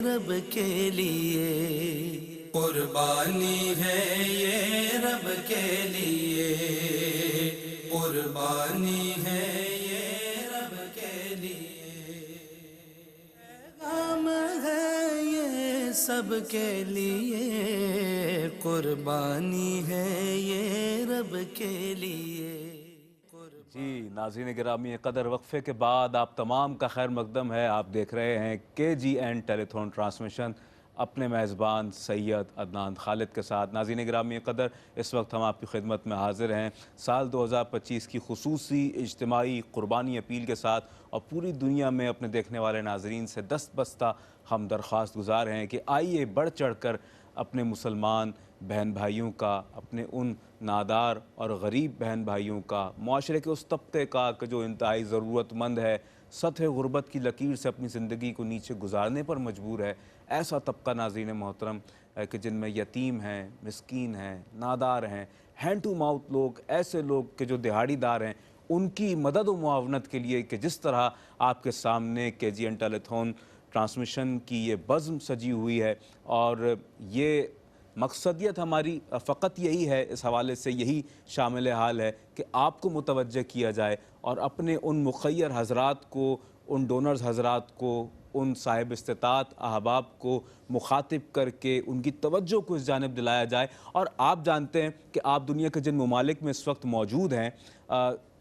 رب کے لیے قربانی ہے، یہ رب کے لیے قربانی ہے، یہ رب کے لیے پیغام ہے، یہ سب کے لیے قربانی ہے، یہ رب کے لیے۔ جی ناظرین گرامی قدر، وقفے کے بعد آپ تمام کا خیر مقدم ہے۔ آپ دیکھ رہے ہیں KGN ٹیلی تھون ٹرانسمیشن اپنے میزبان سید عدنان خالد کے ساتھ۔ ناظرین گرامی قدر، اس وقت ہم آپ کی خدمت میں حاضر ہیں سال 2025 کی خصوصی اجتماعی قربانی اپیل کے ساتھ، اور پوری دنیا میں اپنے دیکھنے والے ناظرین سے دست بستہ ہم درخواست گزار ہیں کہ آئیے بڑھ چڑھ کر اپنے مسلمان بہن بھائیوں کا، اپنے ان نادار اور غریب بہن بھائیوں کا، معاشرے کے اس طبقے کا کہ جو انتہائی ضرورت مند ہے، سطح غربت کی لکیر سے اپنی زندگی کو نیچے گزارنے پر مجبور ہے، ایسا طبقہ ناظرین محترم کہ جن میں یتیم ہیں، مسکین ہیں، نادار ہیں، ہینڈ ٹو ماؤتھ لوگ، ایسے لوگ کہ جو دہاڑی دار ہیں، ان کی مدد و معاونت کے لیے کہ جس طرح آپ کے سامنے KGN ٹیلی تھون ٹرانسمیشن کی یہ بزم سجی ہوئی ہے، اور یہ مقصدیت ہماری فقط یہی ہے، اس حوالے سے یہی شامل حال ہے کہ آپ کو متوجہ کیا جائے اور اپنے ان مخیر حضرات کو، ان ڈونرز حضرات کو، ان صاحب استطاعت احباب کو مخاطب کر کے ان کی توجہ کو اس جانب دلایا جائے۔ اور آپ جانتے ہیں کہ آپ دنیا کے جن ممالک میں اس وقت موجود ہیں،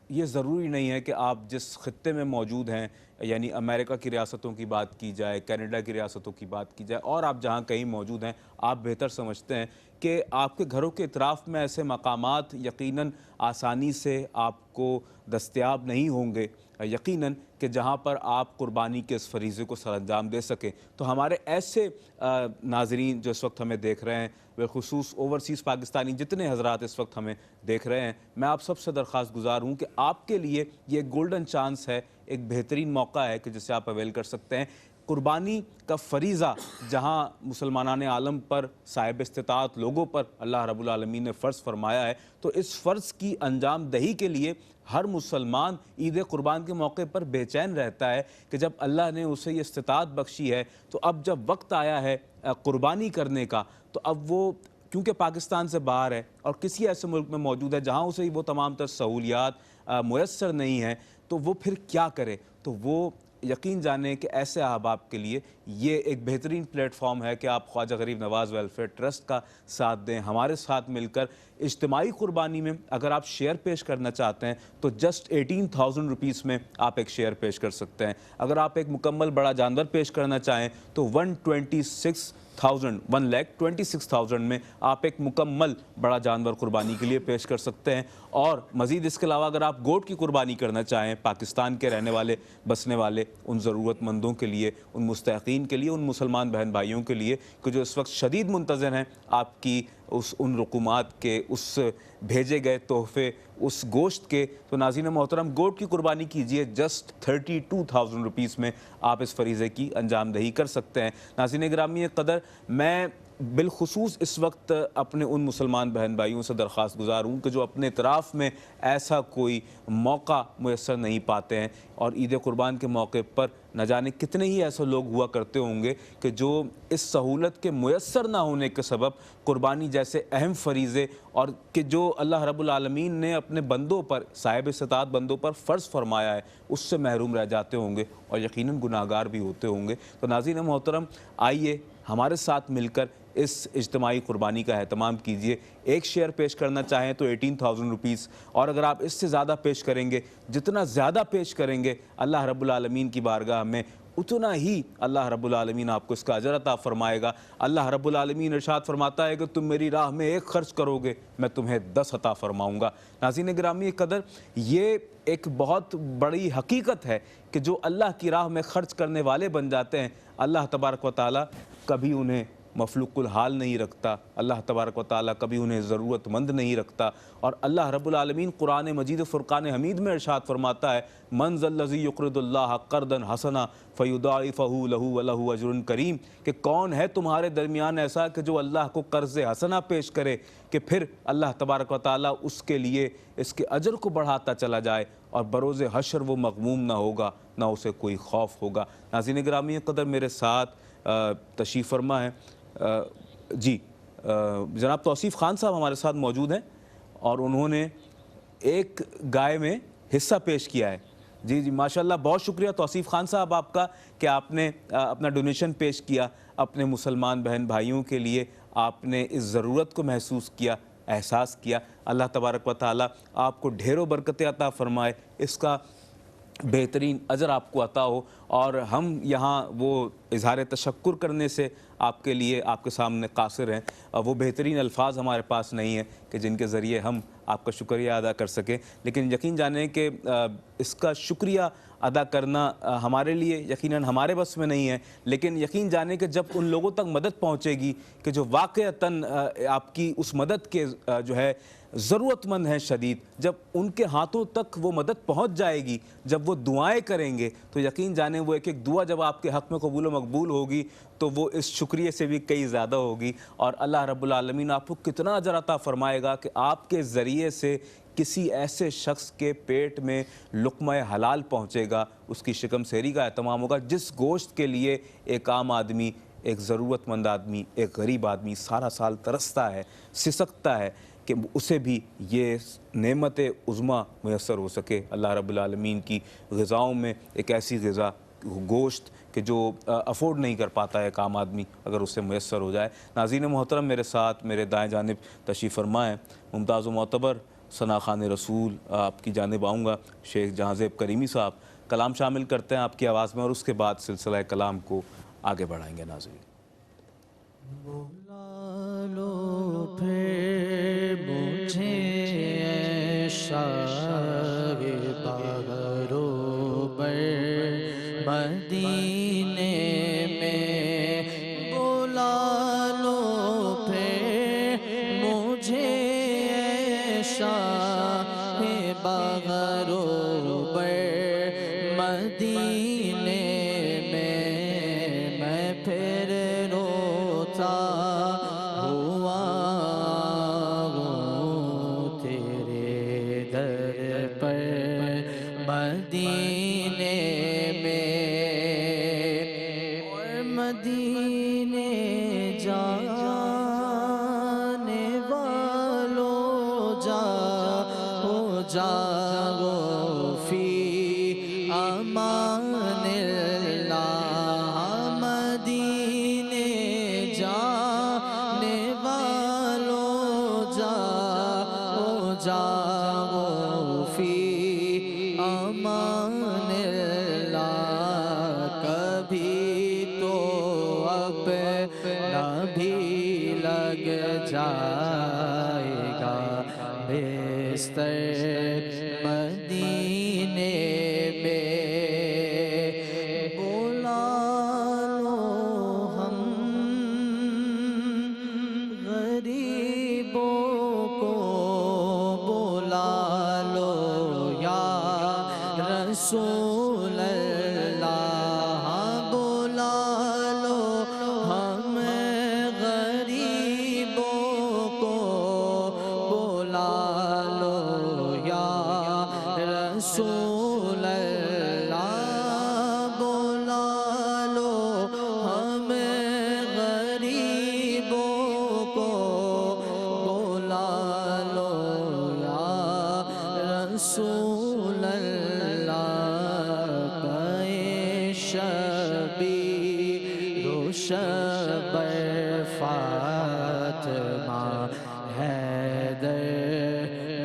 یہ ضروری نہیں ہے کہ آپ جس خطے میں موجود ہیں، یعنی امریکہ کی ریاستوں کی بات کی جائے، کینیڈا کی ریاستوں کی بات کی جائے، اور آپ جہاں کہیں موجود ہیں، آپ بہتر سمجھتے ہیں کہ آپ کے گھروں کے اطراف میں ایسے مقامات یقیناً آسانی سے آپ کو دستیاب نہیں ہوں گے، یقیناً کہ جہاں پر آپ قربانی کے اس فریضے کو سر انجام دے سکیں۔ تو ہمارے ایسے ناظرین جو اس وقت ہمیں دیکھ رہے ہیں، بالخصوص اوورسیز پاکستانی جتنے حضرات اس وقت ہمیں دیکھ رہے ہیں، میں آپ سب سے درخواست گزار ہوں کہ آپ کے لیے یہ گولڈن چانس ہے، ایک بہترین موقع ہے کہ جسے آپ اویل کر سکتے ہیں۔ قربانی کا فریضہ جہاں مسلمانان عالم پر، صاحب استطاعت لوگوں پر اللہ رب العالمین نے فرض فرمایا ہے، تو اس فرض کی انجام دہی کے لیے ہر مسلمان عید قربان کے موقع پر بے چین رہتا ہے کہ جب اللہ نے اسے یہ استطاعت بخشی ہے، تو اب جب وقت آیا ہے قربانی کرنے کا، تو اب وہ کیونکہ پاکستان سے باہر ہے اور کسی ایسے ملک میں موجود ہے جہاں اسے وہ تمام تر سہولیات میسر نہیں ہیں، تو وہ پھر کیا کرے؟ تو وہ یقین جانیں کہ ایسے احباب کے لیے یہ ایک بہترین پلیٹ فارم ہے کہ آپ خواجہ غریب نواز ویلفیئر ٹرسٹ کا ساتھ دیں، ہمارے ساتھ مل کر اجتماعی قربانی میں اگر آپ شیئر پیش کرنا چاہتے ہیں تو جسٹ 18,000 روپیز میں آپ ایک شیئر پیش کر سکتے ہیں۔ اگر آپ ایک مکمل بڑا جانور پیش کرنا چاہیں تو 1,26,000 میں آپ ایک مکمل بڑا جانور قربانی کے لیے پیش کر سکتے ہیں۔ اور مزید اس کے علاوہ اگر آپ گوٹ کی قربانی کرنا چاہیں، پاکستان کے رہنے والے، بسنے والے ان ضرورت مندوں کے لیے، ان مستحقین کے لیے، ان مسلمان بہن بھائیوں کے لیے کہ جو اس وقت شدید منتظر ہیں آپ کی ان رقومات کے، اس بھیجے گئے تحفے، اس گوشت کے، تو ناظرین محترم گوٹ کی قربانی کیجئے، جسٹ 32,000 روپیز میں آپ اس فریضے کی انجام دہی کر سکتے ہیں۔ ناظرین گرامی قدر، میں بالخصوص اس وقت اپنے ان مسلمان بہن بھائیوں سے درخواست گزار ہوں کہ جو اپنے اطراف میں ایسا کوئی موقع میسر نہیں پاتے ہیں، اور عید قربان کے موقع پر نہ جانے کتنے ہی ایسے لوگ ہوا کرتے ہوں گے کہ جو اس سہولت کے میسر نہ ہونے کے سبب قربانی جیسے اہم فریضے، اور کہ جو اللہ رب العالمین نے اپنے بندوں پر، صاحب استطاعت بندوں پر فرض فرمایا ہے، اس سے محروم رہ جاتے ہوں گے اور یقیناً گناہگار بھی ہوتے ہوں گے۔ تو ناظرین محترم، آئیے ہمارے ساتھ مل کر اس اجتماعی قربانی کا اہتمام کیجئے۔ ایک شیئر پیش کرنا چاہیں تو 18,000 روپیز، اور اگر آپ اس سے زیادہ پیش کریں گے، جتنا زیادہ پیش کریں گے اللہ رب العالمین کی بارگاہ میں، اتنا ہی اللہ رب العالمین آپ کو اس کا اجر عطا فرمائے گا۔ اللہ رب العالمین ارشاد فرماتا ہے کہ تم میری راہ میں 1 خرچ کرو گے، میں تمہیں 10 عطا فرماؤں گا۔ ناظرین گرامی قدر، یہ ایک بہت بڑی حقیقت ہے کہ جو اللہ کی راہ میں خرچ کرنے والے بن جاتے ہیں، اللہ تبارک و تعالیٰ کبھی انہیں مفلوق الحال نہیں رکھتا، اللہ تبارک و تعالیٰ کبھی انہیں ضرورت مند نہیں رکھتا۔ اور اللہ رب العالمین قرآن مجید فرقان حمید میں ارشاد فرماتا ہے، من ذا الذی یقرض اللہ قرضا حسنا فیضاعفہ لہ ولہ اجر کریم، کہ کون ہے تمہارے درمیان ایسا کہ جو اللہ کو قرض حسنا پیش کرے کہ پھر اللہ تبارک و تعالیٰ اس کے لیے اس کے اجر کو بڑھاتا چلا جائے، اور بروز حشر وہ مغموم نہ ہوگا، نہ اسے کوئی خوف ہوگا۔ ناظرین گرامی قدر، میرے ساتھ تشریف فرما ہیں۔ جی جناب توصیف خان صاحب ہمارے ساتھ موجود ہیں اور انہوں نے ایک گائے میں حصہ پیش کیا ہے۔ جی جی ماشاءاللہ، بہت شکریہ توصیف خان صاحب آپ کا کہ آپ نے اپنا ڈونیشن پیش کیا اپنے مسلمان بہن بھائیوں کے لیے، آپ نے اس ضرورت کو محسوس کیا، احساس کیا۔ اللہ تبارک و تعالیٰ آپ کو ڈھیروں برکتیں عطا فرمائے، اس کا بہترین اجر آپ کو عطا ہو، اور ہم یہاں وہ اظہار تشکر کرنے سے آپ کے لیے آپ کے سامنے قاصر ہیں، وہ بہترین الفاظ ہمارے پاس نہیں ہیں کہ جن کے ذریعے ہم آپ کا شکریہ ادا کر سکیں، لیکن یقین جانیں کہ اس کا شکریہ ادا کرنا ہمارے لیے یقیناً ہمارے بس میں نہیں ہے، لیکن یقین جانیں کہ جب ان لوگوں تک مدد پہنچے گی کہ جو واقعتاً آپ کی اس مدد کے جو ہے ضرورت مند ہیں شدید، جب ان کے ہاتھوں تک وہ مدد پہنچ جائے گی، جب وہ دعائیں کریں گے، تو یقین جانیں وہ ایک ایک دعا جب آپ کے حق میں قبول و مقبول ہوگی تو وہ اس شکریہ سے بھی کئی زیادہ ہوگی، اور اللہ رب العالمین آپ کو کتنا اجر عطا فرمائے گا کہ آپ کے ذریعے سے کسی ایسے شخص کے پیٹ میں لقمہ حلال پہنچے گا، اس کی شکم سیری کا اہتمام ہوگا، جس گوشت کے لیے ایک عام آدمی، ایک ضرورت مند آدمی، ایک غریب آدمی سارا سال ترستا ہے، سسکتا ہے، کہ اسے بھی یہ نعمت عظمیٰ میسر ہو سکے۔ اللہ رب العالمین کی غذاؤں میں ایک ایسی غذا، گوشت کہ جو افورڈ نہیں کر پاتا ہے ایک عام آدمی، اگر اسے میسر ہو جائے۔ ناظرین محترم، میرے ساتھ میرے دائیں جانب تشریف فرما ہیں ممتاز و معتبر ثنا خان رسول، آپ کی جانب آؤں گا شیخ جہاں زیب کریمی صاحب، کلام شامل کرتے ہیں آپ کی آواز میں، اور اس کے بعد سلسلہ کلام کو آگے بڑھائیں گے۔ ناظرین بلا لو پھر مجھے اے شاہ بغرو بر مدینے میں، بلا لو پھر مجھے اے شاہ بغرو بر مدینے میں پھر روتا ہوا ہوں تیرے در پر مدینے میں، اور مدینے جانے والوں جاگو فی امان اللہ، مدینے جانے والوں جاگو فی امان اللہ، کبھی تو اپنا بھی لگ جائے گا بستر مدینے میں، بلا لو ہم غریبوں کو، بلا لو یا رسول اللہ، بلا لو ہم غریبوں کو، بلا لو یا رسول اللہ، بلا لو ہم غریبوں کو، بلا لو یا رسول اللہ، پائے شبیر و شبر فاطمہ حیدر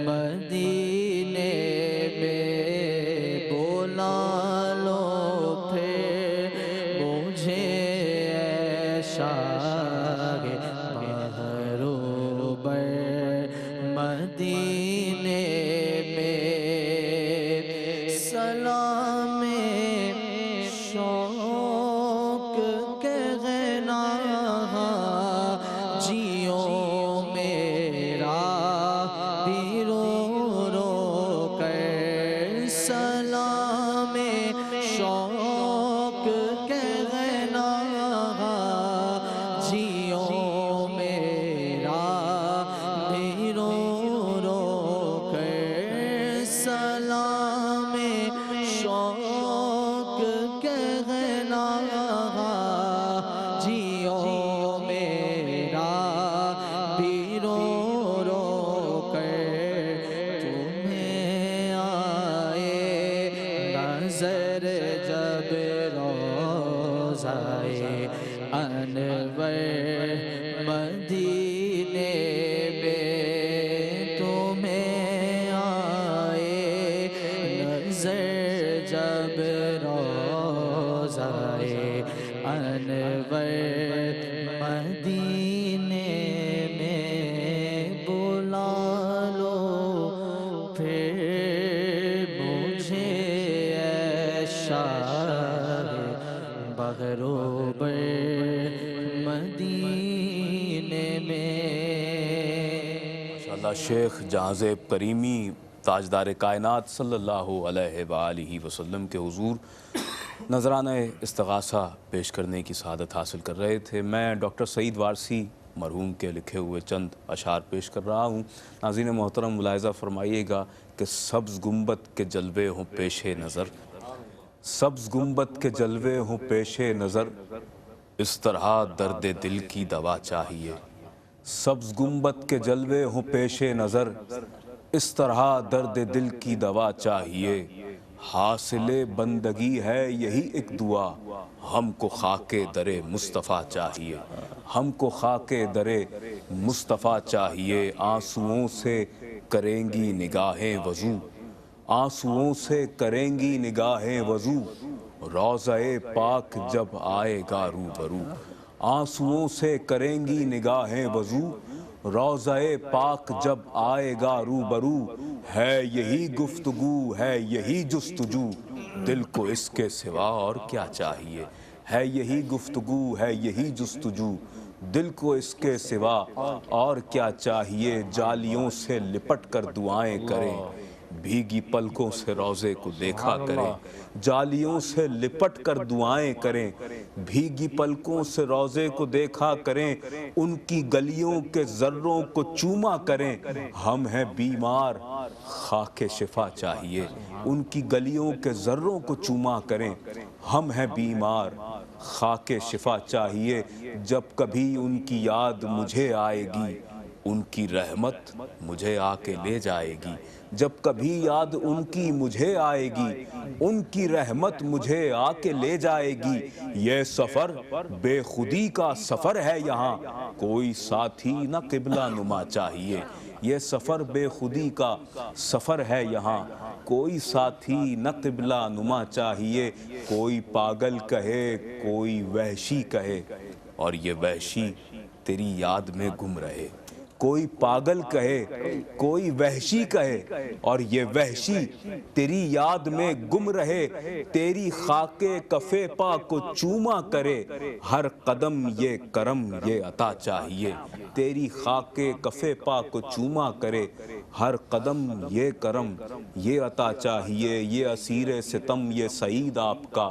مدینے میں، بلا لو پھر مجھے اے شاہ بغرو بر مدینے میں، سلام شوق کے غنا جیو میرا بھی رو رو کر، سلام شوق کے غنا جیو میرا بھی رو رو کر، سلام شوق کے غنا انور مدینے میں تمہیں آئے نظر جب روضائے انور مدینے میں بلا لو پھر مجھے اے شاہ بغروب مدینے میں۔ ماشاءاللہ شیخ جہاں-زیب کریمی تاجدار کائنات صلی اللہ علیہ وآلہ وسلم کے حضور نذرانہ استغاثہ پیش کرنے کی سعادت حاصل کر رہے تھے۔ میں ڈاکٹر سعید وارثی مرحوم کے لکھے ہوئے چند اشعار پیش کر رہا ہوں۔ ناظرین محترم ملاحظہ فرمائیے گا کہ سبز گنبد کے جلوے ہوں پیش نظر، سبز گنبد کے جلوے ہوں پیش نظر، اس طرح درد دل کی دوا چاہیے۔ سبز گنبد کے جلوے ہوں پیش نظر، اس طرح درد دل کی دوا چاہیے۔ حاصل بندگی ہے یہی ایک دعا، ہم کو خاک در مصطفیٰ چاہیے، ہم کو خاک در مصطفیٰ چاہیے۔ آنسوؤں سے کریں گی نگاہیں وضو، آنسوؤں سے کریں گی نگاہیں وضو، روضہ پاک جب آئے گا روبرو، آنسوؤں سے کریں گی نگاہیں وضو، روضہ پاک جب آئے گا روبرو۔ ہے یہی گفتگو ہے یہی جستجو، دل کو اس کے سوا اور کیا چاہیے۔ ہے یہی گفتگو ہے یہی جستجو، دل کو اس کے سوا اور کیا چاہیے۔ جالیوں سے لپٹ کر دعائیں کریں، بھیگی پلکوں سے روضے کو دیکھا کریں۔ جالیوں سے لپٹ کر دعائیں کریں، بھیگی پلکوں سے روضے کو دیکھا کریں۔ ان کی گلیوں کے ذروں کو چوما کریں، ہم ہیں بیمار خاک شفا چاہیے۔ ان کی گلیوں کے ذروں کو چوما کریں، ہم ہیں بیمار خاک شفا چاہیے۔ جب کبھی ان کی یاد مجھے آئے گی، ان کی رحمت مجھے آ کے لے جائے گی۔ جب کبھی یاد ان کی مجھے آئے گی، ان کی رحمت مجھے آ کے لے جائے گی۔ یہ سفر بے خودی کا سفر ہے یہاں، کوئی ساتھی نہ قبلہ نما چاہیے۔ یہ سفر بے خودی کا سفر ہے یہاں، کوئی ساتھی نہ قبلہ نما چاہیے۔ کوئی پاگل کہے کوئی وحشی کہے، اور یہ وحشی تیری یاد میں گم رہے۔ کوئی پاگل کہے کوئی وحشی کہے، اور یہ وحشی تیری یاد میں گم رہے۔ تیری خاک کف پا کو چوما کرے، ہر قدم یہ کرم یہ عطا چاہیے۔ تیری خاک کف پا کو چوما کرے، ہر قدم یہ کرم یہ عطا چاہیے۔ یہ اسیر ستم یہ سعید آپ کا،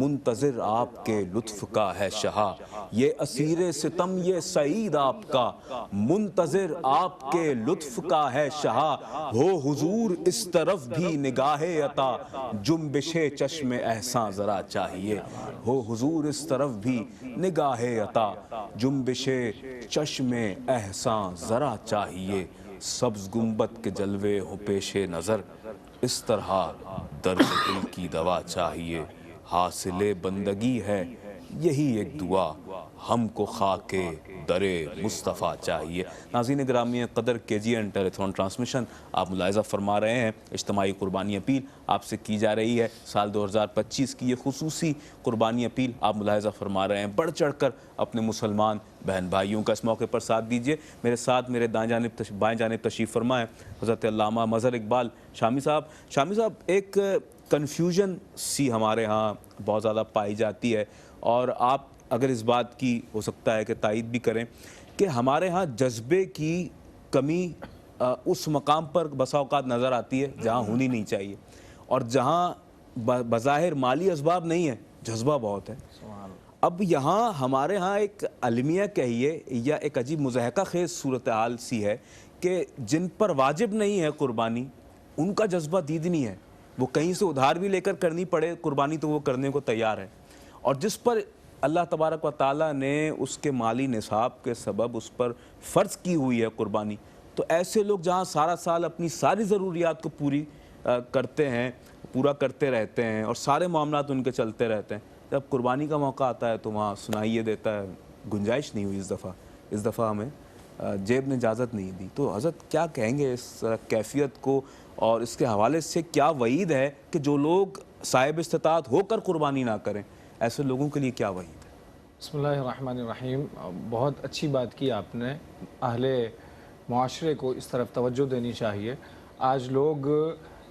منتظر آپ کے لطف کا ہے شہا۔ یہ اسیر ستم یہ سعید آپ کا، منتظر آپ کے لطف کا ہے شہا۔ ہو حضور اس طرف بھی نگاہ عطا، جنبش چشم احسان ذرا چاہیے۔ ہو حضور اس طرف بھی نگاہ عطا، جنبش چشم احسان ذرا چاہیے۔ سبز گنبد کے جلوے ہوں پیش نظر، اس طرح درد دل کی دوا چاہیے۔ حاصل بندگی ہے یہی ایک دعا، ہم کو خاک در مصطفیٰ چاہیے۔ ناظرین گرامی قدر KGN ٹیلی تھون ٹرانسمیشن آپ ملاحظہ فرما رہے ہیں، اجتماعی قربانی اپیل آپ سے کی جا رہی ہے۔ سال 2025 کی یہ خصوصی قربانی اپیل آپ ملاحظہ فرما رہے ہیں۔ بڑھ چڑھ کر اپنے مسلمان بہن بھائیوں کا اس موقع پر ساتھ دیجئے۔ میرے ساتھ میرے بائیں جانب تشریف فرما ہے حضرت علامہ مظہر اقبال شامی صاحب۔ شامی صاحب، ایک کنفیوژن سی ہمارے ہاں بہت زیادہ پائی جاتی ہے، اور آپ اگر اس بات کی ہو سکتا ہے کہ تائید بھی کریں کہ ہمارے ہاں جذبے کی کمی اس مقام پر بسا اوقات نظر آتی ہے جہاں ہونی نہیں چاہیے، اور جہاں بظاہر مالی اسباب نہیں ہے جذبہ بہت ہے۔ اب یہاں ہمارے ہاں ایک المیہ کہیے یا ایک عجیب مضحکہ خیز صورتحال سی ہے کہ جن پر واجب نہیں ہے قربانی ان کا جذبہ دیدنی ہے، وہ کہیں سے ادھار بھی لے کر کرنی پڑے قربانی تو وہ کرنے کو تیار ہے، اور جس پر اللہ تبارک و تعالیٰ نے اس کے مالی نصاب کے سبب اس پر فرض کی ہوئی ہے قربانی، تو ایسے لوگ جہاں سارا سال اپنی ساری ضروریات کو پورا کرتے رہتے ہیں اور سارے معاملات ان کے چلتے رہتے ہیں، جب قربانی کا موقع آتا ہے تو وہاں سنائی یہ دیتا ہے گنجائش نہیں ہوئی اس دفعہ ہمیں جیب نے اجازت نہیں دی. تو حضرت کیا کہیں گے اس کیفیت کو, اور اس کے حوالے سے کیا وعید ہے کہ جو لوگ صاحب استطاعت ہو کر قربانی نہ کریں, ایسے لوگوں کے لیے کیا وعید ہے؟ بسم اللہ الرحمن الرحیم. بہت اچھی بات کی آپ نے. اہل معاشرے کو اس طرف توجہ دینی چاہیے. آج لوگ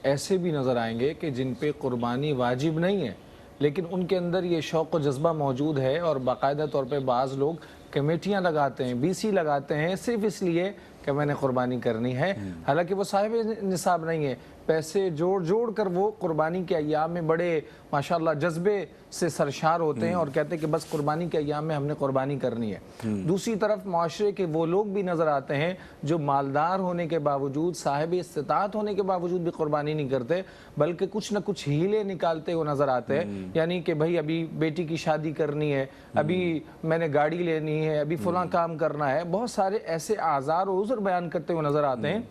ایسے بھی نظر آئیں گے کہ جن پہ قربانی واجب نہیں ہے لیکن ان کے اندر یہ شوق و جذبہ موجود ہے, اور باقاعدہ طور پہ بعض لوگ کمیٹیاں لگاتے ہیں, BC لگاتے ہیں صرف اس لیے کہ میں نے قربانی کرنی ہے, حالانکہ وہ صاحب نصاب نہیں ہے. پیسے جوڑ کر وہ قربانی کے ایام میں بڑے ماشاءاللہ جذبے سے سرشار ہوتے ہیں اور کہتے ہیں کہ بس قربانی کے ایام میں ہم نے قربانی کرنی ہے. دوسری طرف معاشرے کے وہ لوگ بھی نظر آتے ہیں جو مالدار ہونے کے باوجود, صاحب استطاعت ہونے کے باوجود بھی قربانی نہیں کرتے, بلکہ کچھ نہ کچھ ہیلے نکالتے ہوئے نظر آتے ہیں. یعنی کہ بھائی ابھی بیٹی کی شادی کرنی ہے, ابھی میں نے گاڑی لینی ہے, ابھی فلاں کام کرنا ہے. بہت سارے ایسے اعذار و عذر بیان کرتے ہوئے نظر آتے ہیں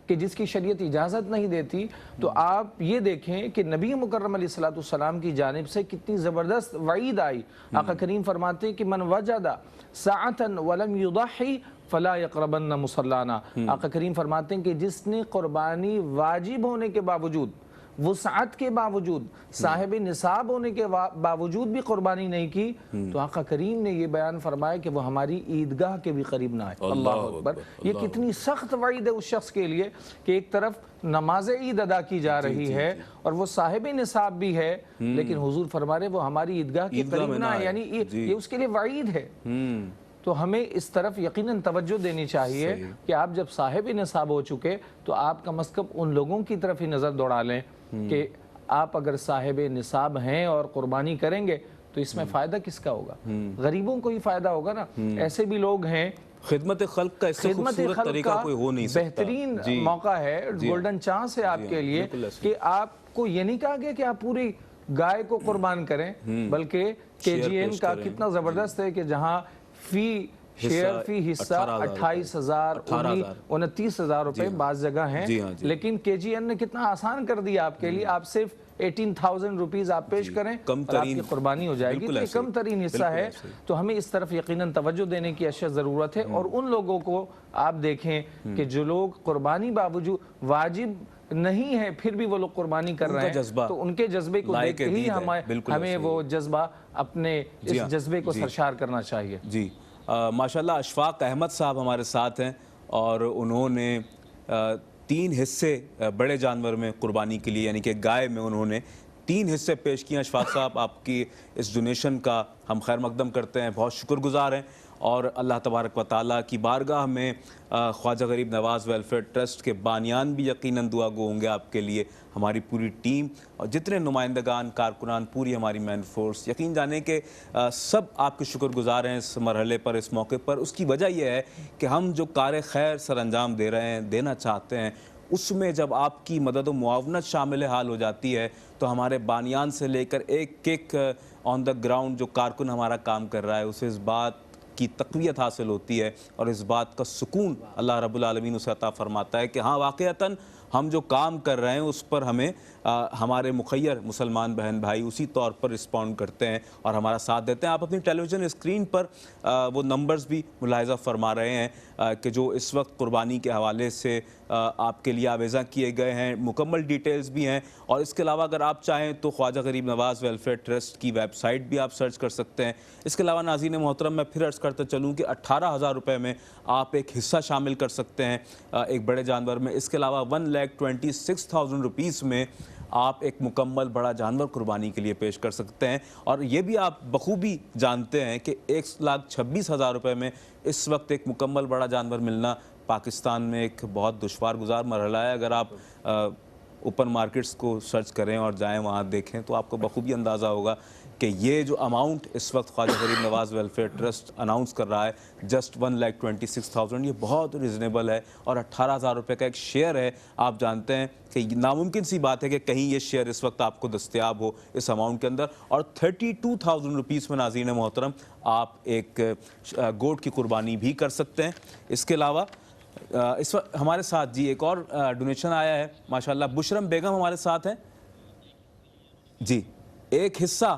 کہ جس کی شریعت اجازت نہیں دیتی. تو آپ یہ دیکھیں کہ نبی مکرم علیہ السلام کی جانب سے کتنی زبردست وعید آئی. آقا کریم فرماتے ہیں کہ من وجد ساعتاً ولم یضحی فلا یقربن مصلانا. آقا کریم فرماتے ہیں کہ جس نے قربانی واجب ہونے کے باوجود, وسعت کے باوجود, صاحب نصاب ہونے کے باوجود بھی قربانی نہیں کی, تو آقا کریم نے یہ بیان فرمایا کہ وہ ہماری عیدگاہ کے بھی قریب نہ آئے. اللہ اکبر. یہ کتنی سخت وعید ہے اس شخص کے لیے کہ ایک طرف نماز عید ادا کی جا رہی ہے اور وہ صاحب نصاب بھی ہے, لیکن حضور فرما رہے وہ ہماری عیدگاہ کے قریب نہ آئے. یعنی یہ اس کے لیے وعید ہے. تو ہمیں اس طرف یقیناً توجہ دینی چاہیے کہ آپ جب صاحب نصاب ہو چکے تو آپ کم از کم ان لوگوں کی طرف ہی نظر دوڑا لیں کہ آپ اگر صاحب نصاب ہیں اور قربانی کریں گے تو اس میں فائدہ کس کا ہوگا؟ غریبوں کو ہی فائدہ ہوگا نا. ایسے بھی لوگ ہیں. خدمت خلق کا اس سے خوبصورت طریقہ کوئی ہو نہیں سکتا. بہترین موقع ہے, گولڈن چانس ہے آپ کے لیے کہ آپ کو یہ نہیں کہا گیا کہ آپ پوری گائے کو قربان کریں, بلکہ KGN کا کتنا زبردست ہے کہ جہاں فی شیئر فی حصہ 28,000 29,000 روپے بعض جگہ ہیں, لیکن KGN نے کتنا آسان کر دیا آپ کے لیے. آپ صرف 18,000 روپیز آپ پیش کریں اور آپ کی قربانی ہو جائے گی. تو یہ کم ترین حصہ ہے. تو ہمیں اس طرف یقیناً توجہ دینے کی اشد ضرورت ہے. اور ان لوگوں کو آپ دیکھیں کہ جو لوگ قربانی باوجود واجب نہیں ہے پھر بھی وہ لوگ قربانی کر رہے ہیں, تو ان کے جذبے کو دیکھ ہی ہمیں وہ جذبہ اپنے اس جذبے کو سرشار کرنا چاہیے. جی ماشاءاللہ اشفاق احمد صاحب ہمارے ساتھ ہیں اور انہوں نے 3 حصے بڑے جانور میں قربانی کے لیے یعنی کہ گائے میں انہوں نے 3 حصے پیش کیے ہیں. اشفاق صاحب آپ کی اس ڈونیشن کا ہم خیر مقدم کرتے ہیں, بہت شکر گزار ہیں, اور اللہ تبارک و تعالیٰ کی بارگاہ میں خواجہ غریب نواز ویلفیئر ٹرسٹ کے بانیان بھی یقیناً دعا گو ہوں گے آپ کے لیے, ہماری پوری ٹیم اور جتنے نمائندگان کارکنان, پوری ہماری مین فورس, یقین جانیں کہ سب آپ کے شکر گزار ہیں اس مرحلے پر, اس موقع پر. اس کی وجہ یہ ہے کہ ہم جو کار خیر سر انجام دے رہے ہیں, دینا چاہتے ہیں, اس میں جب آپ کی مدد و معاونت شامل حال ہو جاتی ہے تو ہمارے بانیان سے لے کر ایک آن دا گراؤنڈ جو کارکن ہمارا کام کر رہا ہے اسے اس بات کی تقویت حاصل ہوتی ہے اور اس بات کا سکون اللہ رب العالمین اسے عطا فرماتا ہے کہ ہاں واقعتاً ہم جو کام کر رہے ہیں اس پر ہمیں ہمارے مخیر مسلمان بہن بھائی اسی طور پر رسپونڈ کرتے ہیں اور ہمارا ساتھ دیتے ہیں. آپ اپنی ٹیلی ویژن اسکرین پر وہ نمبرز بھی ملاحظہ فرما رہے ہیں کہ جو اس وقت قربانی کے حوالے سے آپ کے لیے آویزاں کیے گئے ہیں, مکمل ڈیٹیلز بھی ہیں. اور اس کے علاوہ اگر آپ چاہیں تو خواجہ غریب نواز ویلفیئر ٹرسٹ کی ویب سائٹ بھی آپ سرچ کر سکتے ہیں. اس کے علاوہ ناظرین محترم میں پھر عرض کرتا چلوں کہ 18,000 روپے میں آپ ایک حصہ شامل کر سکتے ہیں ایک بڑے جانور میں. اس کے علاوہ 1,26,000 روپیز میں آپ ایک مکمل بڑا جانور قربانی کے لیے پیش کر سکتے ہیں. اور یہ بھی آپ بخوبی جانتے ہیں کہ 1,26,000 روپے میں اس وقت ایک مکمل بڑا جانور ملنا پاکستان میں ایک بہت دشوار گزار مرحلہ ہے. اگر آپ اوپن مارکیٹس کو سرچ کریں اور جائیں وہاں دیکھیں تو آپ کو بخوبی اندازہ ہوگا کہ یہ جو اماؤنٹ اس وقت خواجہ غریب نواز ویلفیئر ٹرسٹ اناؤنس کر رہا ہے جسٹ 1,26,000 یہ بہت ریزنیبل ہے اور 18,000 روپے کا ایک شیئر ہے. آپ جانتے ہیں کہ ناممکن سی بات ہے کہ کہیں یہ شیئر اس وقت آپ کو دستیاب ہو اس اماؤنٹ کے اندر. اور 32,000 روپیز میں ناظرین محترم آپ ایک گوٹ کی قربانی بھی کر سکتے ہیں. اس کے علاوہ اس وقت ہمارے ساتھ جی ایک اور ڈونیشن آیا ہے ماشاءاللہ. بشرم بیگم ہمارے ساتھ ہیں جی. ایک حصہ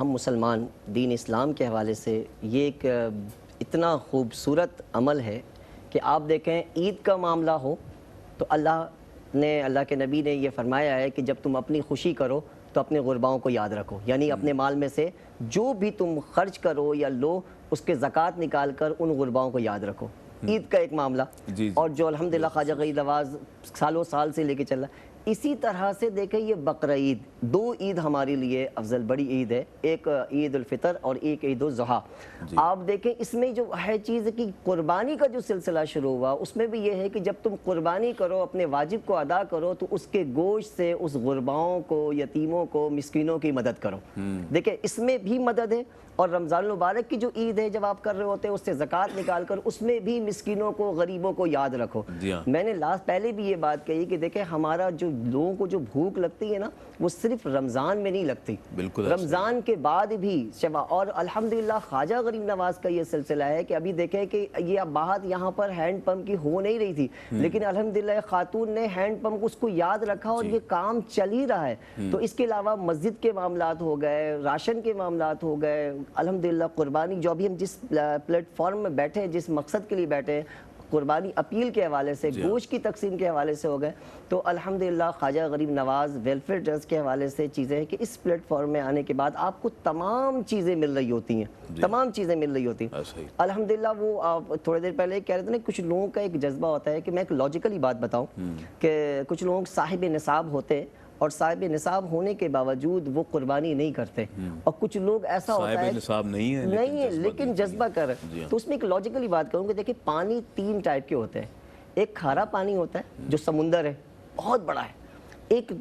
ہم مسلمان دین اسلام کے حوالے سے یہ ایک اتنا خوبصورت عمل ہے کہ آپ دیکھیں عید کا معاملہ ہو تو اللہ کے نبی نے یہ فرمایا ہے کہ جب تم اپنی خوشی کرو تو اپنے غرباؤں کو یاد رکھو، یعنی اپنے مال میں سے جو بھی تم خرچ کرو یا لو اس کے زکوٰۃ نکال کر ان غرباؤں کو یاد رکھو۔ عید کا ایک معاملہ اور جو الحمدللہ خواجہ غریب نواز سالوں سال سے لے کے چل رہا ہے۔ اسی طرح سے دیکھیں یہ بقرہ عید، دو عید ہمارے لیے افضل بڑی عید ہے، ایک عید الفطر اور ایک عید الاضحیٰ۔ آپ دیکھیں اس میں جو ہے چیز کہ قربانی کا جو سلسلہ شروع ہوا اس میں بھی یہ ہے کہ جب تم قربانی کرو، اپنے واجب کو ادا کرو تو اس کے گوشت سے اس غرباؤں کو، یتیموں کو، مسکینوں کی مدد کرو۔ دیکھیں اس میں بھی مدد ہے، اور رمضان المبارک کی جو عید ہے جب آپ کر رہے ہوتے ہیں اس سے زکوٰۃ نکال کر اس میں بھی مسکینوں کو، غریبوں کو یاد رکھو۔ میں نے پہلے بھی یہ بات کہی کہ دیکھیں ہمارا جو لوگوں کو جو بھوک لگتی ہے نا وہ صرف رمضان میں نہیں لگتی، رمضان کے بعد بھی اور الحمدللہ خواجہ غریب نواز کا یہ سلسلہ ہے کہ ابھی دیکھیں کہ یہ بات یہاں پر ہینڈ پمپ کی ہو نہیں رہی تھی لیکن الحمدللہ خاتون نے ہینڈ پمپ اس کو یاد رکھا اور یہ کام چل ہی رہا ہے۔ تو اس کے علاوہ مسجد کے معاملات ہو گئے، راشن کے معاملات ہو گئے، الحمدللہ قربانی جو ابھی ہم جس پلیٹ فارم میں بیٹھے ہیں، جس مقصد کے لیے بیٹھے ہیں، قربانی اپیل کے حوالے سے، گوشت کی تقسیم کے حوالے سے ہو گئے، تو الحمدللہ خواجہ غریب نواز ویلفیئر ٹرسٹ کے حوالے سے چیزیں ہیں کہ اس پلیٹ فارم میں آنے کے بعد آپ کو تمام چیزیں مل رہی ہوتی ہیں، تمام چیزیں مل رہی ہوتی ہیں الحمدللہ۔ وہ آپ تھوڑے دیر پہلے کہہ رہے تھے نا کچھ لوگوں کا ایک جذبہ ہوتا ہے کہ میں ایک لاجیکلی بات بتاؤں کہ کچھ لوگ صاحب نصاب ہوتے ہیں اور صاحب نصاب ہونے کے باوجود وہ قربانی نہیں کرتے، اور کچھ لوگ ایسا ہوتا ہے صاحب نصاب نہیں ہے لیکن جذبہ کر رہے۔ تو اس میں ایک لاجیکلی بات کروں کہ دیکھیں پانی تین ٹائپ کے ہوتے ہیں، ایک کھارا پانی ہوتا ہے جو سمندر ہے بہت بڑا ہے، ایک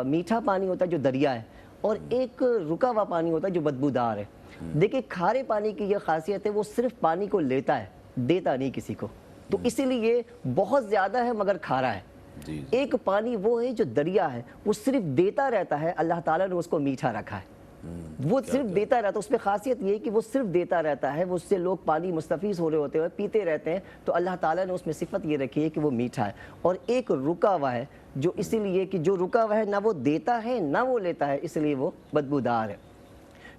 میٹھا پانی ہوتا ہے جو دریا ہے، اور ایک رکا ہوا پانی ہوتا ہے جو بدبودار ہے۔ دیکھیں کھارے پانی کی یہ خاصیت ہے وہ صرف پانی کو لیتا ہے، دیتا نہیں کسی کو، تو اسی لیے بہت زیادہ ہے مگر کھارا ہے۔ ایک پانی وہ ہے جو دریا ہے، وہ صرف دیتا رہتا ہے، اللہ تعالیٰ نے اس کو میٹھا رکھا ہے، وہ صرف دیتا رہتا ہے۔ اس میں خاصیت یہ ہے کہ وہ صرف دیتا رہتا ہے، وہ اس سے لوگ پانی مستفیض ہو رہے ہوتے ہیں، پیتے رہتے ہیں، تو اللہ تعالیٰ نے اس میں صفت یہ رکھی ہے کہ وہ میٹھا ہے۔ اور ایک رکا ہوا ہے جو اسی لیے کہ جو رکا ہوا ہے نہ وہ دیتا ہے نہ وہ لیتا ہے، اس لیے وہ بدبودار ہے۔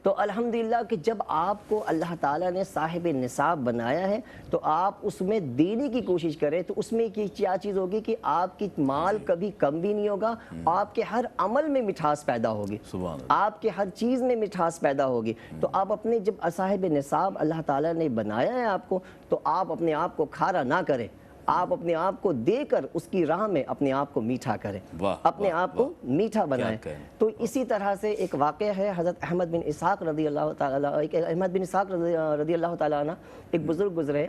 تو الحمدللہ کہ جب آپ کو اللہ تعالیٰ نے صاحب نصاب بنایا ہے تو آپ اس میں دینے کی کوشش کریں، تو اس میں کیا چیز ہوگی کہ آپ کی مال کبھی کم بھی نہیں ہوگا، آپ کے ہر عمل میں مٹھاس پیدا ہوگی، آپ کے ہر چیز میں مٹھاس پیدا ہوگی۔ تو آپ اپنے جب صاحب نصاب اللہ تعالیٰ نے بنایا ہے آپ کو، تو آپ اپنے آپ کو کھارا نہ کریں، آپ اپنے آپ کو دے کر اس کی راہ میں اپنے آپ کو میٹھا کریں، اپنے آپ کو میٹھا بنائیں۔ تو اسی طرح سے ایک واقعہ ہے حضرت احمد بن اسحاق رضی اللہ تعالیٰ رضی اللہ تعالیٰ عنہ، ایک بزرگ گزرے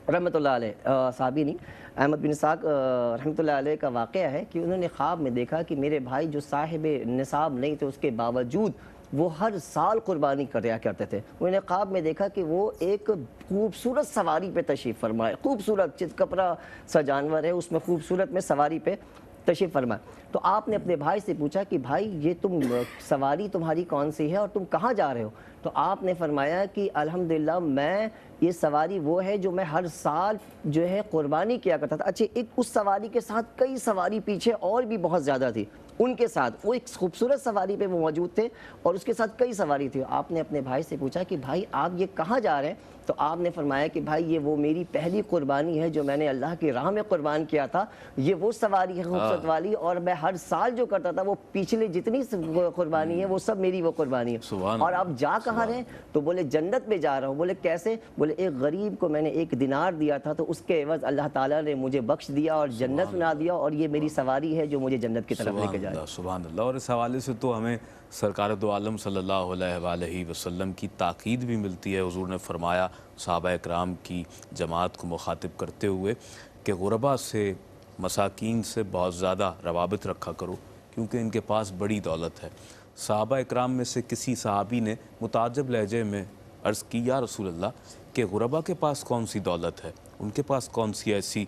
رحمۃ اللہ علیہ، صحابی نہیں، احمد بن اسحاق رحمۃ اللہ علیہ کا واقعہ ہے کہ انہوں نے خواب میں دیکھا کہ میرے بھائی جو صاحب نصاب نہیں تھے اس کے باوجود وہ ہر سال قربانی کریا کرتے تھے۔ انہوں نے خواب میں دیکھا کہ وہ ایک خوبصورت سواری پہ تشریف فرمائے، خوبصورت کپڑا سا جانور ہے اس میں خوبصورت میں سواری پہ تشریف فرمائے۔ تو آپ نے اپنے بھائی سے پوچھا کہ بھائی یہ سواری تمہاری کون سی ہے اور تم کہاں جا رہے ہو؟ تو آپ نے فرمایا کہ الحمدللہ میں یہ سواری وہ ہے جو میں ہر سال جو ہے قربانی کیا کرتا تھا۔ اچھا ایک اس سواری کے ساتھ کئی سواری پیچھے اور بھی بہت زیادہ تھی، ان کے ساتھ وہ ایک خوبصورت سواری پہ وہ موجود تھے اور اس کے ساتھ کئی سواری تھی۔ آپ نے اپنے بھائی سے پوچھا کہ بھائی آپ یہ کہاں جا رہے ہیں؟ تو آپ نے فرمایا کہ بھائی یہ وہ میری پہلی قربانی ہے جو میں نے اللہ کی راہ میں قربان کیا تھا، یہ وہ سواری ہے خوبصورت والی، اور میں ہر سال جو کرتا تھا وہ پچھلے جتنی قربانی ہے وہ سب میری وہ قربانی ہے۔ اور آپ جا کہاں رہے؟ تو بولے جنت میں جا رہا ہوں۔ بولے کیسے؟ بولے ایک غریب کو میں نے 1 دینار دیا تھا تو اس کے عوض اللہ تعالیٰ نے مجھے بخش دیا اور جنت بنا دیا، اور یہ میری سواری ہے جو مجھے جنت کی طرف لے کے جائے۔ سبحان اللہ۔ اور اس حوالے سے تو ہمیں سرکار دو عالم صلی اللہ علیہ وآلہ وسلم کی تاکید بھی ملتی ہے۔ حضور نے فرمایا صحابہ اکرام کی جماعت کو مخاطب کرتے ہوئے کہ غربا سے، مساکین سے بہت زیادہ روابط رکھا کرو کیونکہ ان کے پاس بڑی دولت ہے۔ صحابہ اکرام میں سے کسی صحابی نے متعجب لہجے میں عرض کی یا رسول اللہ کہ غربا کے پاس کون سی دولت ہے، ان کے پاس کون سی ایسی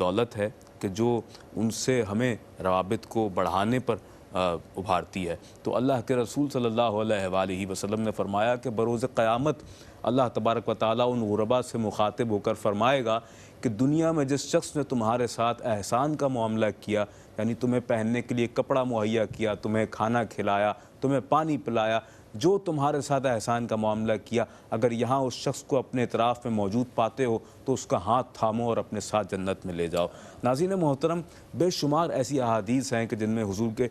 دولت ہے کہ جو ان سے ہمیں روابط کو بڑھانے پر ابھارتی ہے؟ تو اللہ کے رسول صلی اللہ علیہ وآلہ وسلم نے فرمایا کہ بروز قیامت اللہ تبارک و تعالیٰ ان غربا سے مخاطب ہو کر فرمائے گا کہ دنیا میں جس شخص نے تمہارے ساتھ احسان کا معاملہ کیا، یعنی تمہیں پہننے کے لیے کپڑا مہیا کیا، تمہیں کھانا کھلایا، تمہیں پانی پلایا، جو تمہارے ساتھ احسان کا معاملہ کیا، اگر یہاں اس شخص کو اپنے اطراف میں موجود پاتے ہو تو اس کا ہاتھ تھامو اور اپنے ساتھ جنت میں لے جاؤ۔ ناظرین محترم، بے شمار ایسی احادیث ہیں کہ جن میں حضور کے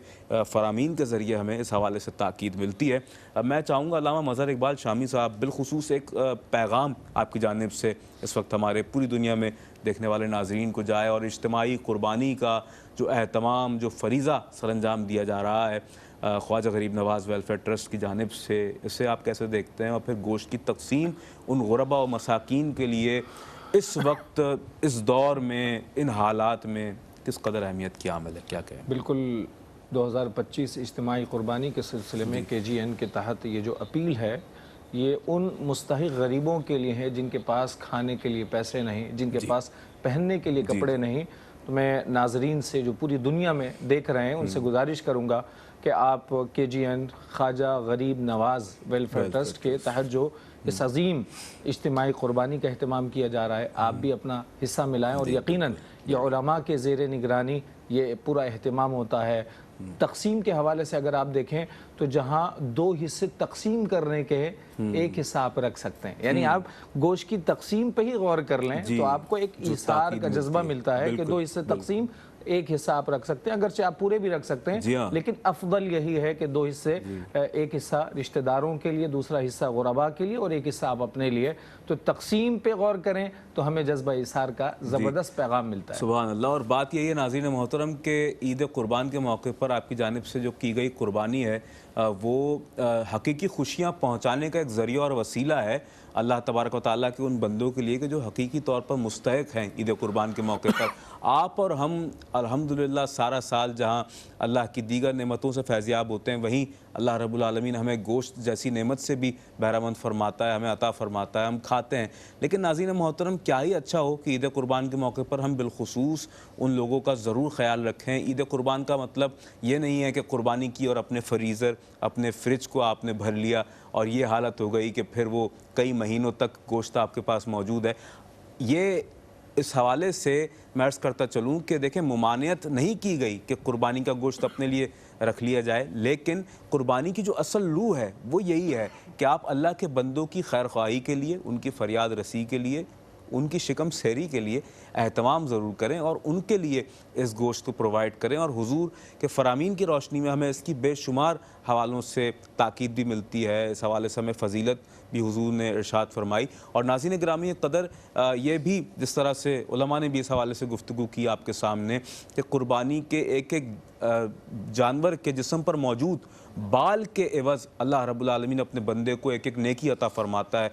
فرامین کے ذریعے ہمیں اس حوالے سے تاکید ملتی ہے۔ میں چاہوں گا علامہ مظہر اقبال شامی صاحب بالخصوص ایک پیغام آپ کی جانب سے اس وقت ہمارے پوری دنیا میں دیکھنے والے ناظرین کو جائے، اور اجتماعی قربانی کا جو اہتمام، جو فریضہ سر انجام دیا جا رہا ہے خواجہ غریب نواز ویلفیئر ٹرسٹ کی جانب سے، اسے آپ کیسے دیکھتے ہیں؟ اور پھر گوشت کی تقسیم ان غربا و مساکین کے لیے اس وقت، اس دور میں، ان حالات میں کس قدر اہمیت کی عامل ہے، کیا کہیں؟ بالکل 2025 اجتماعی قربانی کے سلسلے میں KGN کے تحت یہ جو اپیل ہے، یہ ان مستحق غریبوں کے لیے ہے جن کے پاس کھانے کے لیے پیسے نہیں، جن کے پاس پہننے کے لیے کپڑے نہیں۔ تو میں ناظرین سے جو پوری دنیا میں دیکھ رہے ہیں ان سے گزارش کروں گا کہ آپ KGN خواجہ غریب نواز ویلفیئر ٹرسٹ کے تحت جو اس عظیم اجتماعی قربانی کا اہتمام کیا جا رہا ہے، آپ بھی اپنا حصہ ملائیں، اور یقیناً یہ علماء کے زیر نگرانی یہ پورا اہتمام ہوتا ہے۔ تقسیم کے حوالے سے اگر آپ دیکھیں تو جہاں 2 حصے تقسیم کرنے کے ایک حصہ آپ رکھ سکتے ہیں، یعنی آپ گوشت کی تقسیم پہ ہی غور کر لیں تو آپ کو ایک ایثار کا جذبہ ملتا ہے کہ 2 حصے تقسیم، ایک حصہ آپ رکھ سکتے ہیں، اگرچہ آپ پورے بھی رکھ سکتے ہیں، لیکن افضل یہی ہے کہ 2 حصے، ایک حصہ رشتہ داروں کے لیے، دوسرا حصہ غربا کے لیے، اور ایک حصہ آپ اپنے لیے۔ تو تقسیم پہ غور کریں تو ہمیں جذبہ ایثار کا زبردست پیغام ملتا ہے۔ سبحان اللہ۔ اور بات یہی ہے ناظرین محترم کہ عید قربان کے موقع پر آپ کی جانب سے جو کی گئی قربانی ہے وہ حقیقی خوشیاں پہنچانے کا ایک ذریعہ اور وسیلہ ہے اللہ تبارک و تعالیٰ کے ان بندوں کے لیے کہ جو حقیقی طور پر مستحق ہیں عید قربان کے موقع پر۔ آپ اور ہم الحمدللہ سارا سال جہاں اللہ کی دیگر نعمتوں سے فیضیاب ہوتے ہیں، وہیں اللہ رب العالمین ہمیں گوشت جیسی نعمت سے بھی بہرہ مند فرماتا ہے، ہمیں عطا فرماتا ہے، ہم کھاتے ہیں۔ لیکن ناظرین محترم، کیا ہی اچھا ہو کہ عید قربان کے موقع پر ہم بالخصوص ان لوگوں کا ضرور خیال رکھیں۔ عید قربان کا مطلب یہ نہیں ہے کہ قربانی کی اور اپنے فریزر، اپنے فریج کو آپ نے بھر لیا اور یہ حالت ہو گئی کہ پھر وہ کئی مہینوں تک گوشت آپ کے پاس موجود ہے۔ یہ اس حوالے سے میں عرض کرتا چلوں کہ دیکھیں، ممانعت نہیں کی گئی کہ قربانی کا گوشت اپنے لیے رکھ لیا جائے، لیکن قربانی کی جو اصل روح ہے وہ یہی ہے کہ آپ اللہ کے بندوں کی خیر خواہی کے لیے، ان کی فریاد رسی کے لیے، ان کی شکم سیری کے لیے اہتمام ضرور کریں اور ان کے لیے اس گوشت کو پرووائڈ کریں۔ اور حضور کے فرامین کی روشنی میں ہمیں اس کی بے شمار حوالوں سے تاکید بھی ملتی ہے، اس حوالے سے ہمیں فضیلت بھی حضور نے ارشاد فرمائی۔ اور ناظرین گرامی قدر، یہ بھی جس طرح سے علماء نے بھی اس حوالے سے گفتگو کی آپ کے سامنے کہ قربانی کے ایک ایک جانور کے جسم پر موجود بال کے عوض اللہ رب العالمین اپنے بندے کو ایک ایک نیکی عطا فرماتا ہے۔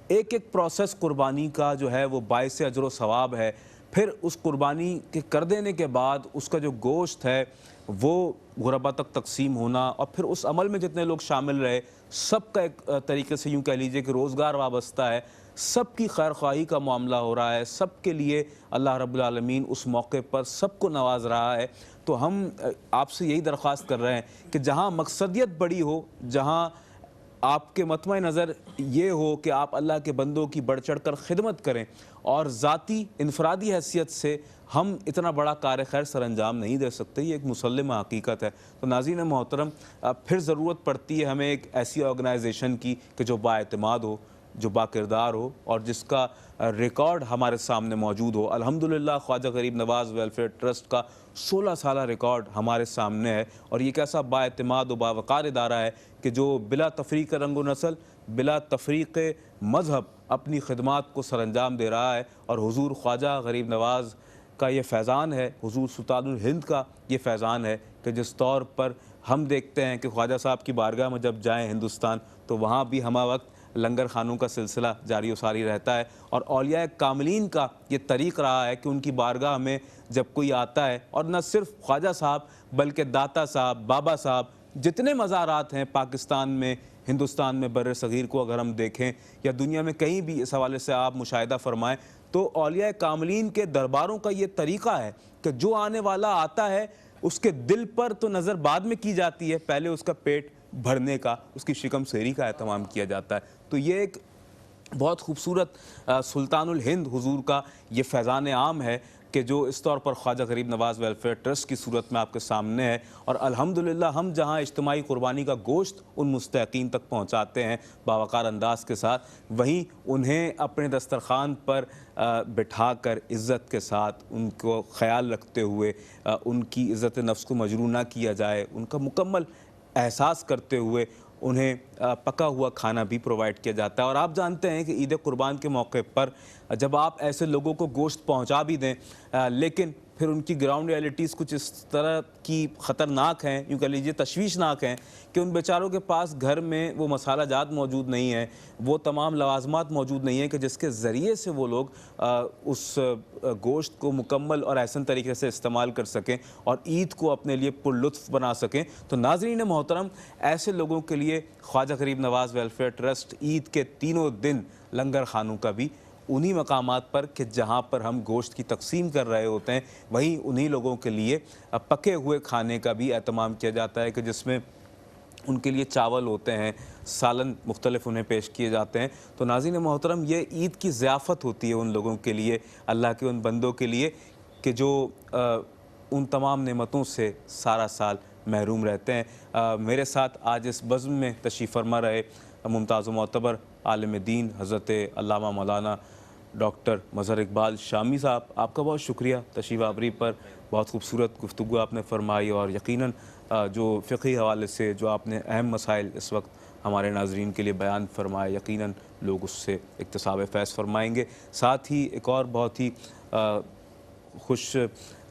ایک ایک پروسیس قربانی کا جو ہے وہ باعث اجر و ثواب ہے۔ پھر اس قربانی کے کر دینے کے بعد اس کا جو گوشت ہے وہ غربا تک تقسیم ہونا، اور پھر اس عمل میں جتنے لوگ شامل رہے سب کا ایک طریقے سے یوں کہہ لیجئے کہ روزگار وابستہ ہے، سب کی خیر خواہی کا معاملہ ہو رہا ہے، سب کے لیے اللہ رب العالمین اس موقع پر سب کو نواز رہا ہے۔ تو ہم آپ سے یہی درخواست کر رہے ہیں کہ جہاں مقصدیت بڑی ہو، جہاں آپ کے مطمع نظر یہ ہو کہ آپ اللہ کے بندوں کی بڑھ چڑھ کر خدمت کریں، اور ذاتی انفرادی حیثیت سے ہم اتنا بڑا کار خیر سر انجام نہیں دے سکتے، یہ ایک مسلمہ حقیقت ہے۔ تو ناظرین محترم، پھر ضرورت پڑتی ہے ہمیں ایک ایسی آرگنائزیشن کی کہ جو بااعتماد ہو، جو با کردار ہو، اور جس کا ریکارڈ ہمارے سامنے موجود ہو۔ الحمدللہ خواجہ غریب نواز ویلفیئر ٹرسٹ کا 16 سالہ ریکارڈ ہمارے سامنے ہے، اور یہ ایک ایسا بااعتماد و باوقار ادارہ ہے کہ جو بلا تفریق رنگ و نسل، بلا تفریق مذہب اپنی خدمات کو سر انجام دے رہا ہے۔ اور حضور خواجہ غریب نواز کا یہ فیضان ہے، حضور سلطان الہند کا یہ فیضان ہے کہ جس طور پر ہم دیکھتے ہیں کہ خواجہ صاحب کی بارگاہ میں جب جائیں ہندوستان تو وہاں بھی ہمہ وقت لنگر خانوں کا سلسلہ جاری و ساری رہتا ہے، اور اولیاء کاملین کا یہ طریق رہا ہے کہ ان کی بارگاہ میں جب کوئی آتا ہے، اور نہ صرف خواجہ صاحب بلکہ داتا صاحب، بابا صاحب، جتنے مزارات ہیں پاکستان میں، ہندوستان میں، بر صغیر کو اگر ہم دیکھیں یا دنیا میں کہیں بھی اس حوالے سے آپ مشاہدہ فرمائیں، تو اولیاء کاملین کے درباروں کا یہ طریقہ ہے کہ جو آنے والا آتا ہے اس کے دل پر تو نظر بعد میں کی جاتی ہے، پہلے اس کا پیٹ بھرنے کا، اس کی شکم سیری کا اہتمام کیا جاتا ہے۔ تو یہ ایک بہت خوبصورت سلطان الہند حضور کا یہ فیضان عام ہے کہ جو اس طور پر خواجہ غریب نواز ویلفیئر ٹرسٹ کی صورت میں آپ کے سامنے ہے، اور الحمدللہ ہم جہاں اجتماعی قربانی کا گوشت ان مستحقین تک پہنچاتے ہیں باوقار انداز کے ساتھ، وہیں انہیں اپنے دسترخوان پر بٹھا کر عزت کے ساتھ ان کو خیال رکھتے ہوئے ان کی عزت نفس کو مجروح نہ کیا جائے، ان کا مکمل احساس کرتے ہوئے انہیں پکا ہوا کھانا بھی پرووائڈ کیا جاتا ہے۔ اور آپ جانتے ہیں کہ عید قربان کے موقع پر جب آپ ایسے لوگوں کو گوشت پہنچا بھی دیں لیکن پھر ان کی گراؤنڈ ریالٹیز کچھ اس طرح کی خطرناک ہیں، یوں کہہ لیجیے تشویشناک ہیں، کہ ان بیچاروں کے پاس گھر میں وہ مسالہ جات موجود نہیں ہیں، وہ تمام لوازمات موجود نہیں ہیں کہ جس کے ذریعے سے وہ لوگ اس گوشت کو مکمل اور احسن طریقے سے استعمال کر سکیں اور عید کو اپنے لیے پر لطف بنا سکیں۔ تو ناظرین محترم، ایسے لوگوں کے لیے خواجہ غریب نواز ویلفیئر ٹرسٹ عید کے تینوں دن لنگر خانوں کا بھی انہی مقامات پر کہ جہاں پر ہم گوشت کی تقسیم کر رہے ہوتے ہیں، وہیں انہی لوگوں کے لیے پکے ہوئے کھانے کا بھی اہتمام کیا جاتا ہے کہ جس میں ان کے لیے چاول ہوتے ہیں، سالن مختلف انہیں پیش کیے جاتے ہیں۔ تو ناظرین محترم، یہ عید کی ضیافت ہوتی ہے ان لوگوں کے لیے، اللہ کے ان بندوں کے لیے کہ جو ان تمام نعمتوں سے سارا سال محروم رہتے ہیں۔ میرے ساتھ آج اس بزم میں تشریف فرما رہے ممتاز و معتبر عالم دین حضرت علامہ مولانا ڈاکٹر مظہر اقبال شامی صاحب، آپ کا بہت شکریہ تشریف آوری پر، بہت خوبصورت گفتگو آپ نے فرمائی، اور یقیناً جو فقہی حوالے سے جو آپ نے اہم مسائل اس وقت ہمارے ناظرین کے لیے بیان فرمائے، یقیناً لوگ اس سے اکتساب فیض فرمائیں گے۔ ساتھ ہی ایک اور بہت ہی خوش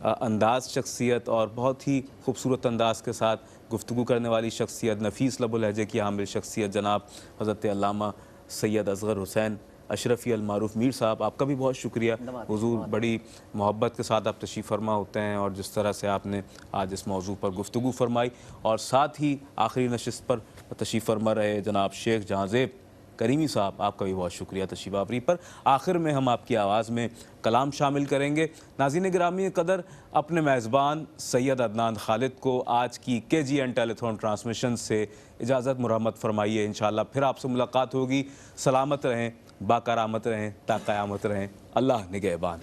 انداز شخصیت اور بہت ہی خوبصورت انداز کے ساتھ گفتگو کرنے والی شخصیت، نفیس لب و لہجے کی حامل شخصیت جناب حضرت علامہ سید اصغر حسین اشرفی المعروف میر صاحب، آپ کا بھی بہت شکریہ حضور، بڑی محبت کے ساتھ آپ تشریف فرما ہوتے ہیں اور جس طرح سے آپ نے آج اس موضوع پر گفتگو فرمائی، اور ساتھ ہی آخری نشست پر تشریف فرما رہے جناب شیخ جہانزیب کریمی صاحب، آپ کا بھی بہت شکریہ تشریف آوری پر۔ آخر میں ہم آپ کی آواز میں کلام شامل کریں گے۔ ناظرین گرامی قدر، اپنے میزبان سید عدنان خالد کو آج کی KGN ٹیلی تھون ٹرانسمیشن سے اجازت مرحمت فرمائیے۔ انشاءاللہ پھر آپ سے ملاقات ہوگی۔ سلامت رہیں، باکرامت رہیں، تا قیامت رہیں۔ اللہ نگہبان۔